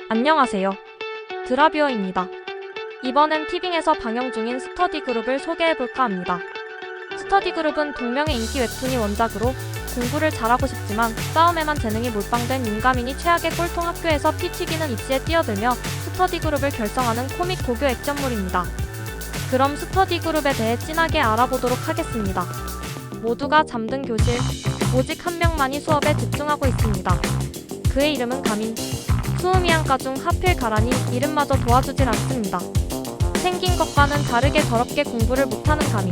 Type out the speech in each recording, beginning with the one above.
안녕하세요. 드라뷰어입니다. 이번엔 티빙에서 방영 중인 스터디그룹을 소개해볼까 합니다. 스터디그룹은 동명의 인기 웹툰이 원작으로 공부를 잘하고 싶지만 싸움에만 재능이 몰빵된 윤가민이 최악의 꼴통 학교에서 피 튀기는 입시에 뛰어들며 스터디그룹을 결성하는 코믹 고교 액션물입니다. 그럼 스터디그룹에 대해 진하게 알아보도록 하겠습니다. 모두가 잠든 교실, 오직 한 명만이 수업에 집중하고 있습니다. 그의 이름은 가민. 수음이한과 중 하필 가라니 이름마저 도와주질 않습니다. 생긴 것과는 다르게 더럽게 공부를 못하는 가민.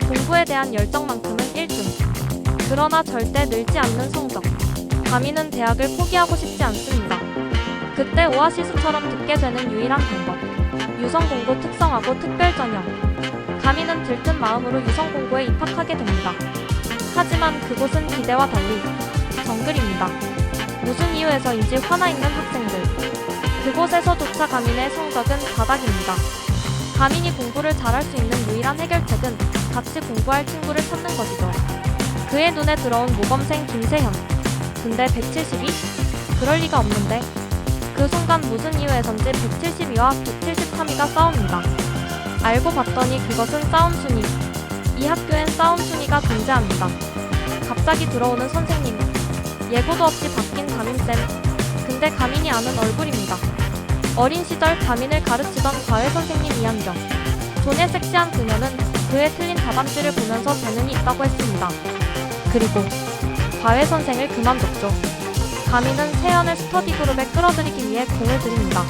공부에 대한 열정만큼은 1등. 그러나 절대 늘지 않는 성적. 가민은 대학을 포기하고 싶지 않습니다. 그때 오아시스처럼 듣게 되는 유일한 방법. 유성공고 특성화고 특별전형. 가민은 들뜬 마음으로 유성공고에 입학하게 됩니다. 하지만 그곳은 기대와 달리 정글입니다. 무슨 이유에서인지 화나있는 학생들. 그곳에서조차 가민의 성적은 바닥입니다. 가민이 공부를 잘할 수 있는 유일한 해결책은 같이 공부할 친구를 찾는 것이죠. 그의 눈에 들어온 모범생 김세현. 근데 172? 그럴 리가 없는데. 그 순간 무슨 이유에선지 172와 173이가 싸웁니다. 알고 봤더니 그것은 싸움 순위. 이 학교엔 싸움 순위가 존재합니다. 갑자기 들어오는 선생님. 예고도 없이 바뀐 가민쌤. 근데 가민이 아는 얼굴입니다. 어린 시절 가민을 가르치던 과외 선생님 이한경. 존의 섹시한 그녀는 그의 틀린 답안지를 보면서 재능이 있다고 했습니다. 그리고 과외 선생을 그만뒀죠. 가민은 세연을 스터디그룹에 끌어들이기 위해 공을 들입니다.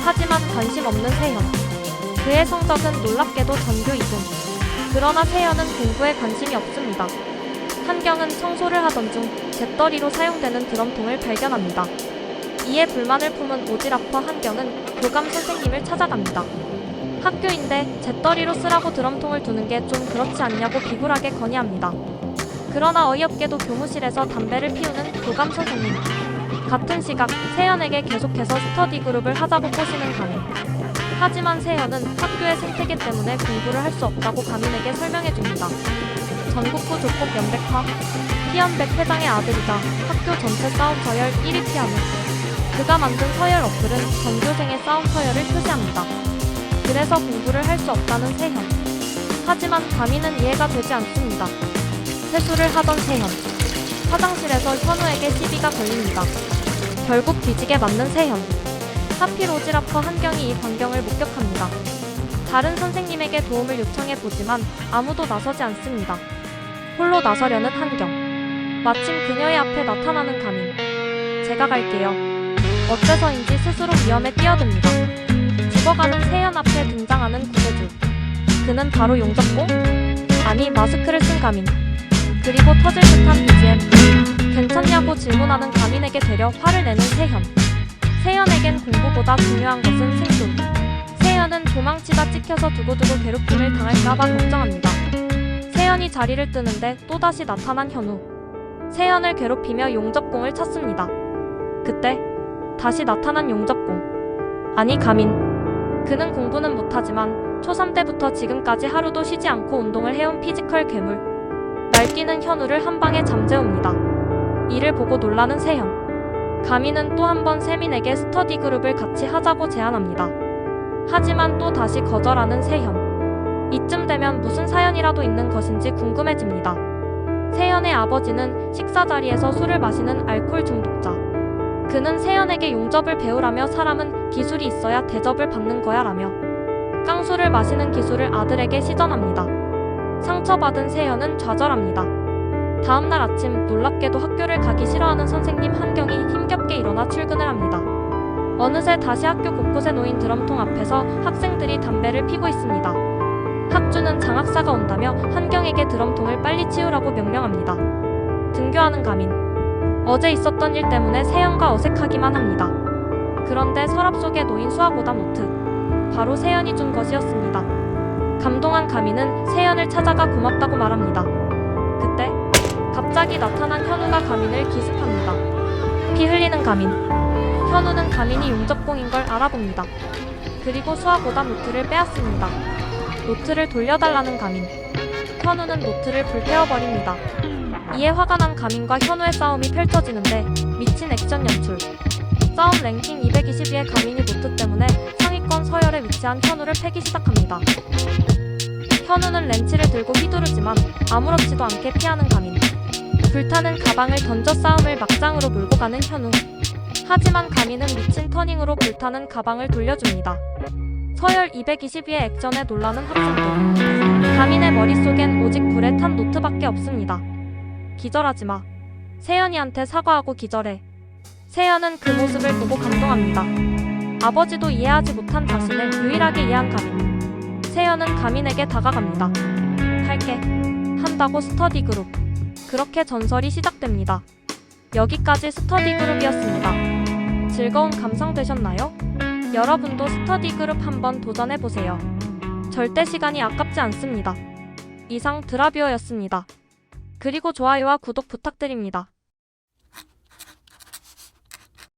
하지만 관심 없는 세연. 그의 성적은 놀랍게도 전교 2등. 그러나 세연은 공부에 관심이 없습니다. 한경은 청소를 하던 중 잿더리로 사용되는 드럼통을 발견합니다. 이에 불만을 품은 오지랖퍼 한경은 교감 선생님을 찾아갑니다. 학교인데 잿더리로 쓰라고 드럼통을 두는 게 좀 그렇지 않냐고 비굴하게 건의합니다. 그러나 어이없게도 교무실에서 담배를 피우는 교감 선생님. 같은 시각 세연에게 계속해서 스터디그룹을 하자고 꼬시는 가민. 하지만 세연은 학교의 생태계 때문에 공부를 할 수 없다고 가민에게 설명해줍니다. 전국구 조폭 연백화, 피연백 회장의 아들이자 학교 전체 싸움 서열 1위 피아노. 그가 만든 서열 어플은 전교생의 싸움 서열을 표시합니다. 그래서 공부를 할 수 없다는 세현. 하지만 가민은 이해가 되지 않습니다. 세수를 하던 세현. 화장실에서 현우에게 시비가 걸립니다. 결국 뒤지게 맞는 세현. 하필 오지랖퍼 한경이 이 광경을 목격합니다. 다른 선생님에게 도움을 요청해보지만 아무도 나서지 않습니다. 홀로 나서려는 한경. 마침 그녀의 앞에 나타나는 가민. 제가 갈게요. 어째서인지 스스로 위험에 뛰어듭니다. 죽어가는 세연 앞에 등장하는 구세주. 그는 바로 용접공? 아니, 마스크를 쓴 가민. 그리고 터질 듯한 BGM. 괜찮냐고 질문하는 가민에게 되려 화를 내는 세현. 세연에겐 공부보다 중요한 것은 생존. 세연은 도망치다 찍혀서 두고두고 괴롭힘을 당할까봐 걱정합니다. 세연이 자리를 뜨는데 또다시 나타난 현우. 세연을 괴롭히며 용접공을 찾습니다. 그때 다시 나타난 용접공. 아니, 가민. 그는 공부는 못하지만 초3 때부터 지금까지 하루도 쉬지 않고 운동을 해온 피지컬 괴물. 날뛰는 현우를 한 방에 잠재웁니다. 이를 보고 놀라는 세연. 가민은 또 한 번 세민에게 스터디그룹을 같이 하자고 제안합니다. 하지만 또 다시 거절하는 세현. 이쯤 되면 무슨 사연이라도 있는 것인지 궁금해집니다. 세연의 아버지는 식사 자리에서 술을 마시는 알코올 중독자. 그는 세연에게 용접을 배우라며 사람은 기술이 있어야 대접을 받는 거야 라며 깡술을 마시는 기술을 아들에게 시전합니다. 상처받은 세연은 좌절합니다. 다음날 아침 놀랍게도 학교를 가기 싫어하는 선생님 한경이 힘겹게 일어나 출근을 합니다. 어느새 다시 학교 곳곳에 놓인 드럼통 앞에서 학생들이 담배를 피고 있습니다. 학주는 장학사가 온다며 한경에게 드럼통을 빨리 치우라고 명령합니다. 등교하는 가민. 어제 있었던 일 때문에 세연과 어색하기만 합니다. 그런데 서랍 속에 놓인 수학오답 노트. 바로 세연이 준 것이었습니다. 감동한 가민은 세연을 찾아가 고맙다고 말합니다. 그때 갑자기 나타난 현우가 가민을 기습합니다. 피 흘리는 가민. 현우는 가민이 용접공인 걸 알아봅니다. 그리고 수학오답 노트를 빼앗습니다. 노트를 돌려달라는 가민. 현우는 노트를 불태워버립니다. 이에 화가 난 가민과 현우의 싸움이 펼쳐지는데 미친 액션 연출. 싸움 랭킹 222의 가민이 노트 때문에 상위권 서열에 위치한 현우를 패기 시작합니다. 현우는 렌치를 들고 휘두르지만 아무렇지도 않게 피하는 가민. 불타는 가방을 던져 싸움을 막장으로 몰고 가는 현우. 하지만 가민은 미친 터닝으로 불타는 가방을 돌려줍니다. 서열 222의 액션에 놀라는 학생들. 가민의 머릿속엔 오직 불에 탄 노트밖에 없습니다. 기절하지마. 세연이한테 사과하고 기절해. 세연은 그 모습을 보고 감동합니다. 아버지도 이해하지 못한 자신을 유일하게 이해한 가민. 세연은 가민에게 다가갑니다. 할게. 한다고 스터디 그룹. 그렇게 전설이 시작됩니다. 여기까지 스터디 그룹이었습니다. 즐거운 감상 되셨나요? 여러분도 스터디 그룹 한번 도전해보세요. 절대 시간이 아깝지 않습니다. 이상 드라뷰어였습니다. 그리고 좋아요와 구독 부탁드립니다.